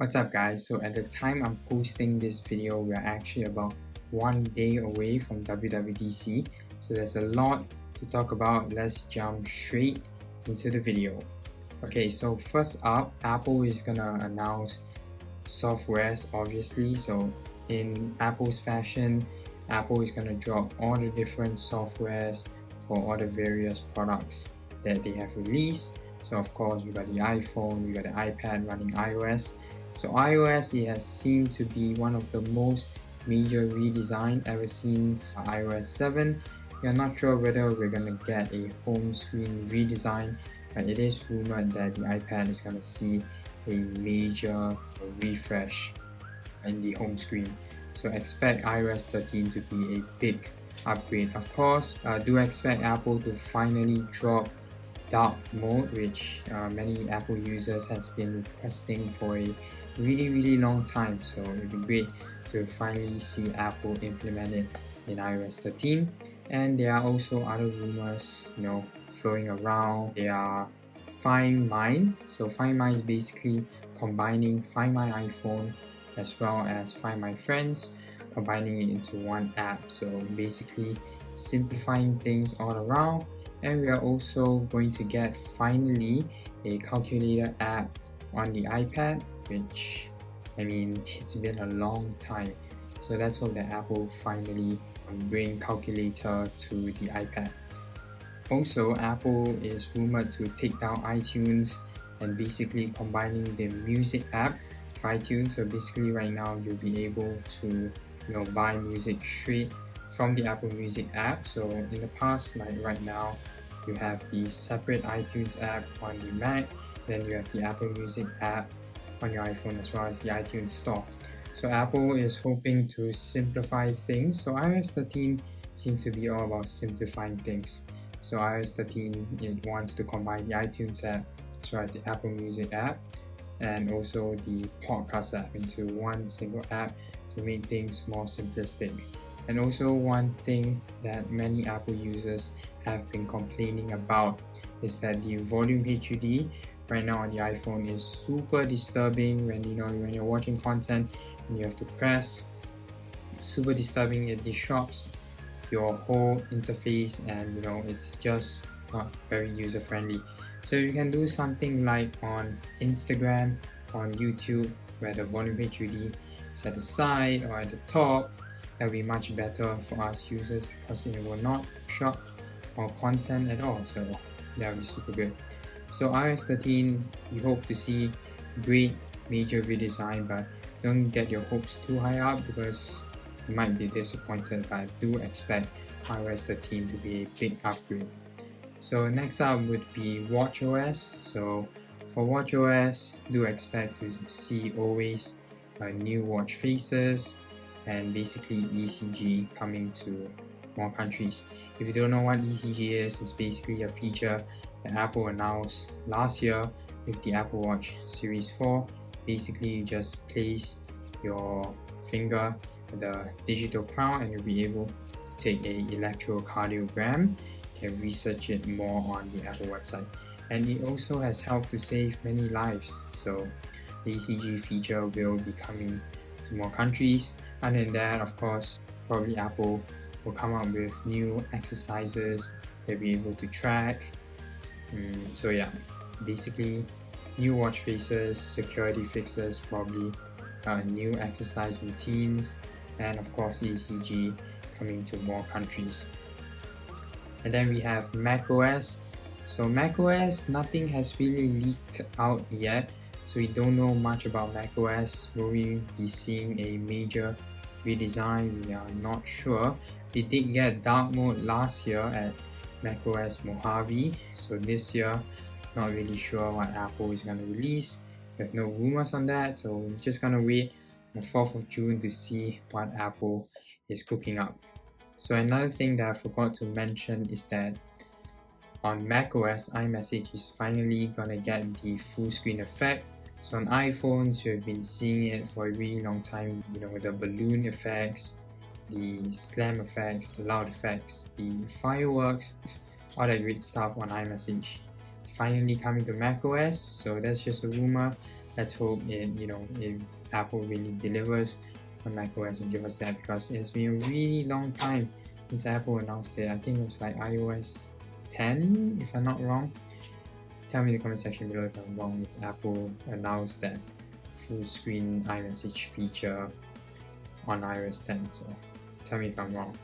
What's up guys? So at the time I'm posting this video, we're actually about 1 day away from WWDC. So there's a lot to talk about. Let's jump straight into the video. Okay, so first up, Apple is gonna announce softwares obviously. So in Apple's fashion, Apple is gonna drop all the different softwares for all the various products that they have released. So of course we got the iPhone, we got the iPad running iOS. So iOS, it has seemed to be one of the most major redesign ever since iOS 7. We are not sure whether we're gonna get a home screen redesign, but it is rumored that the iPad is gonna see a major refresh in the home screen. So expect iOS 13 to be a big upgrade. Of course, do expect Apple to finally drop dark mode, which many Apple users has been requesting for a really long time. So it'd be great to finally see Apple implement it in iOS 13. And there are also other rumors, flowing around. They are Find My. So Find My is basically combining Find My iPhone as well as Find My Friends, combining it into one app. So basically simplifying things all around. And we are also going to get finally a calculator app on the iPad, which it's been a long time. So let's hope that Apple finally bring calculator to the iPad. Also, Apple is rumored to take down iTunes and basically combining the music app for iTunes. So basically right now you'll be able to buy music straight from the Apple Music app. So in the past, like right now, you have the separate iTunes app on the Mac, then you have the Apple Music app on your iPhone as well as the iTunes Store. So Apple is hoping to simplify things. So iOS 13 seems to be all about simplifying things. So iOS 13, it wants to combine the iTunes app as well as the Apple Music app and also the podcast app into one single app to make things more simplistic. And also one thing that many Apple users have been complaining about is that the volume HUD right now on the iPhone is super disturbing when you're watching content and you have to press. Super disturbing. It disrupts your whole interface and it's just not very user friendly. So you can do something like on Instagram, on YouTube, where the volume HUD is at the side or at the top. That will be much better for us users because it will not disrupt our content at all. So that will be super good. So iOS 13, we hope to see great major redesign, but don't get your hopes too high up because you might be disappointed. But I do expect iOS 13 to be a big upgrade. So next up would be watchOS. So for watchOS, do expect to see always new watch faces and basically ECG coming to more countries. If you don't know what ECG is, it's basically a feature that Apple announced last year with the Apple Watch Series 4. Basically, you just place your finger at the digital crown and you'll be able to take an electrocardiogram. You can research it more on the Apple website. And it also has helped to save many lives. So the ECG feature will be coming to more countries. Other than that, of course, probably Apple will come up with new exercises they'll be able to track. So yeah, basically new watch faces, security fixes, probably new exercise routines, and of course ECG coming to more countries. And then we have macOS. So macOS, nothing has really leaked out yet, so we don't know much about macOS. Will we be seeing a major redesign? We are not sure. We did get dark mode last year at macOS Mojave, so this year not really sure what Apple is going to release. There's no rumors on that, so we're just going to wait on 4th of June to see what Apple is cooking up. So another thing that I forgot to mention is that on macOS, iMessage is finally gonna get the full screen effect. So on iPhones, you have been seeing it for a really long time, with the balloon effects, the slam effects, the loud effects, the fireworks, all that great stuff on iMessage. Finally coming to macOS, so that's just a rumor. let's hope if Apple really delivers on macOS and give us that, because it's been a really long time since Apple announced it. I think it was like iOS 10 if I'm not wrong. Tell me in the comment section below if I'm wrong, if Apple announced that full screen iMessage feature on iOS 10, so tell me if I'm wrong.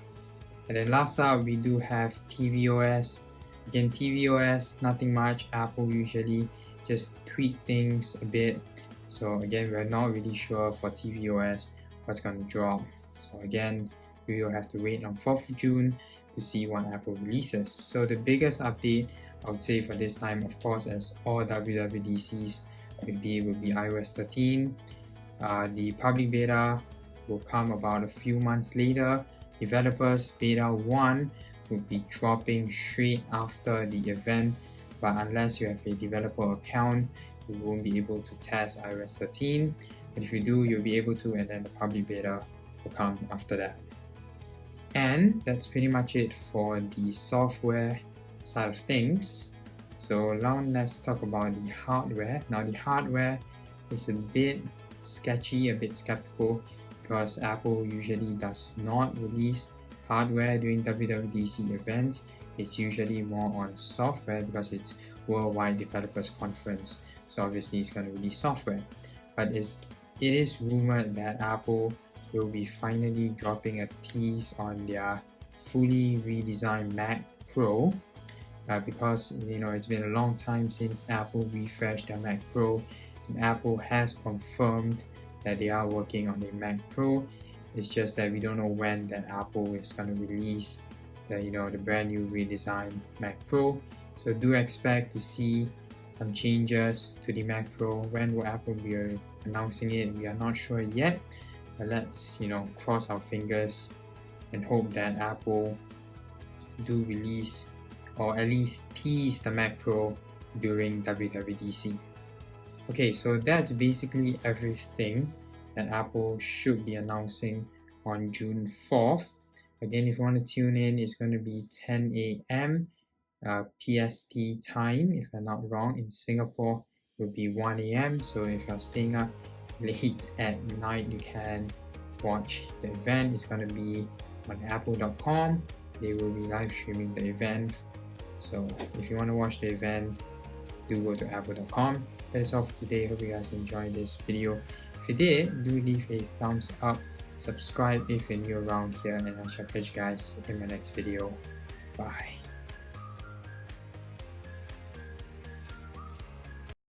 And then last up, we do have tvOS. Again, tvOS, nothing much. Apple usually just tweak things a bit. So again, we're not really sure for tvOS what's going to drop. So again, we will have to wait on 4th of June to see what Apple releases. So the biggest update I would say for this time, of course, as all WWDCs will be iOS 13. The public beta will come about a few months later. Developers beta 1 will be dropping straight after the event, but unless you have a developer account, you won't be able to test iOS 13. But if you do, you'll be able to, and then the public beta will come after that. And that's pretty much it for the software side of things. So now let's talk about the hardware. Now the hardware is a bit sketchy, a bit skeptical, because Apple usually does not release hardware during WWDC events. It's usually more on software because it's Worldwide Developers Conference. So obviously it's going to release software. But it is rumored that Apple will be finally dropping a tease on their fully redesigned Mac Pro, because it's been a long time since Apple refreshed their Mac Pro, and Apple has confirmed that they are working on a Mac Pro. It's just that we don't know when that Apple is going to release the brand new redesigned Mac Pro. So do expect to see some changes to the Mac Pro. When will Apple be announcing it? We are not sure yet, but let's cross our fingers and hope that Apple do release, or at least tease, the Mac Pro during WWDC. Okay, so that's basically everything that Apple should be announcing on June 4th. Again, if you want to tune in, it's going to be 10 a.m. PST time, if I'm not wrong. In Singapore, it will be 1 a.m. So if you're staying up late at night, you can watch the event. It's going to be on apple.com. They will be live streaming the event. So if you want to watch the event, do go to apple.com. That is all for today. Hope you guys enjoyed this video. If you did, do leave a thumbs up, subscribe if you're new around here, and I shall catch you guys in my next video. Bye.